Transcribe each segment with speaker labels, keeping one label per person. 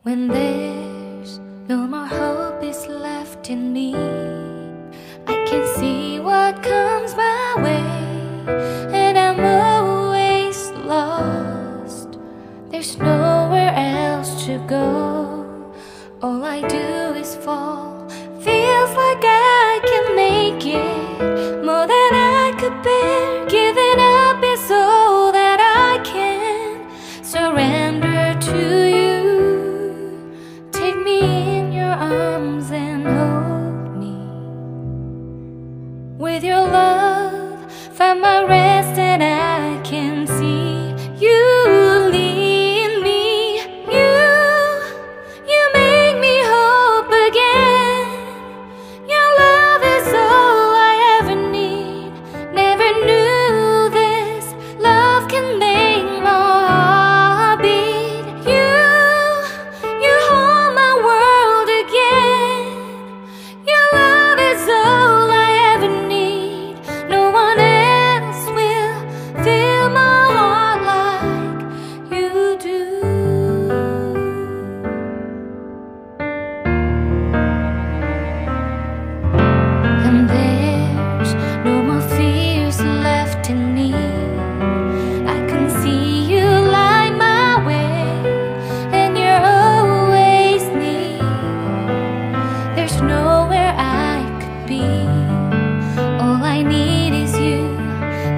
Speaker 1: When there's no more hope is left in me, I can see what comes my way, and I'm always lost. There's nowhere else to go. All I do is fall. Feels like I can make it more than I could bear. Giving up is all that I can surrender to you. Take me in your arms and hold me. With your love, find my rest, and I can see you lead me. You make me hope again. Your love is all I ever need. Never knew this love can make my heart beat. You hold my world again. Your love is all I ever need. No one else will fill my heart like you do. And there's no more fears left in me. I can see you light my way, and you're always near. There's nowhere I could be. All I need is you.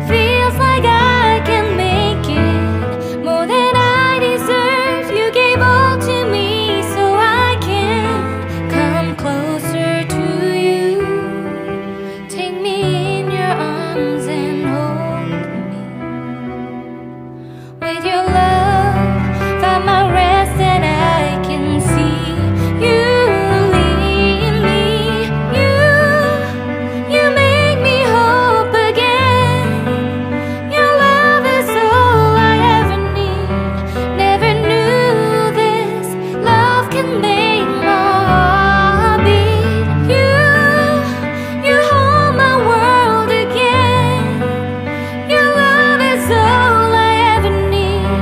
Speaker 1: Feels like I can make it more than I deserve. You gave all to me so I can come closer to you. Take me in your arms and hold me. With your love, find my rest, and I can see you lead me. You make me hope again. Your love is all I ever need. Never knew this love can make my heart beat. You hold my world again. Your love is all I ever need.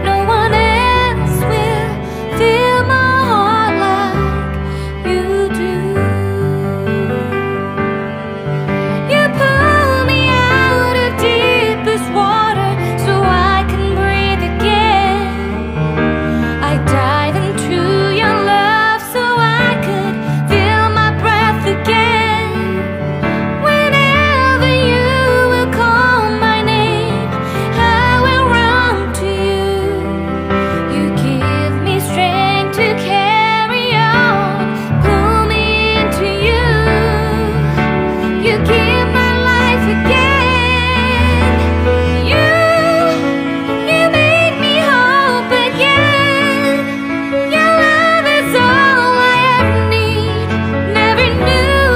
Speaker 1: No one else will fill my heart like you do. You pull me out of deepest water so I can breathe again. I dive into your love so I could feel my breath again. Whenever you will call my name, I will run to you. You give me strength to carry on. Pull me into you. You give my life again. You make me hope again. Your love is all I ever need. Never knew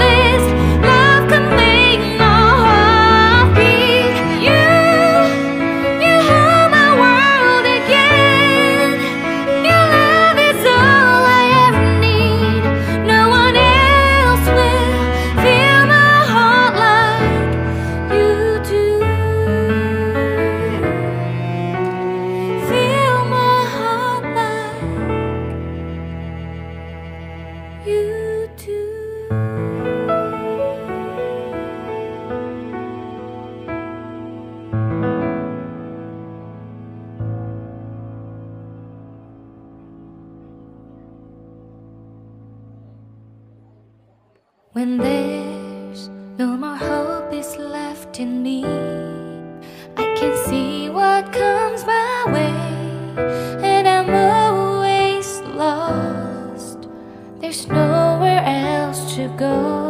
Speaker 1: this love could make my heart beat. You hold my world again. Your love is all I ever need. No one else will fill my heart like you do. Fill my heart like you do. When there's no more hope is left in me, I can see what comes my way, and I'm always lost. There's nowhere else to go.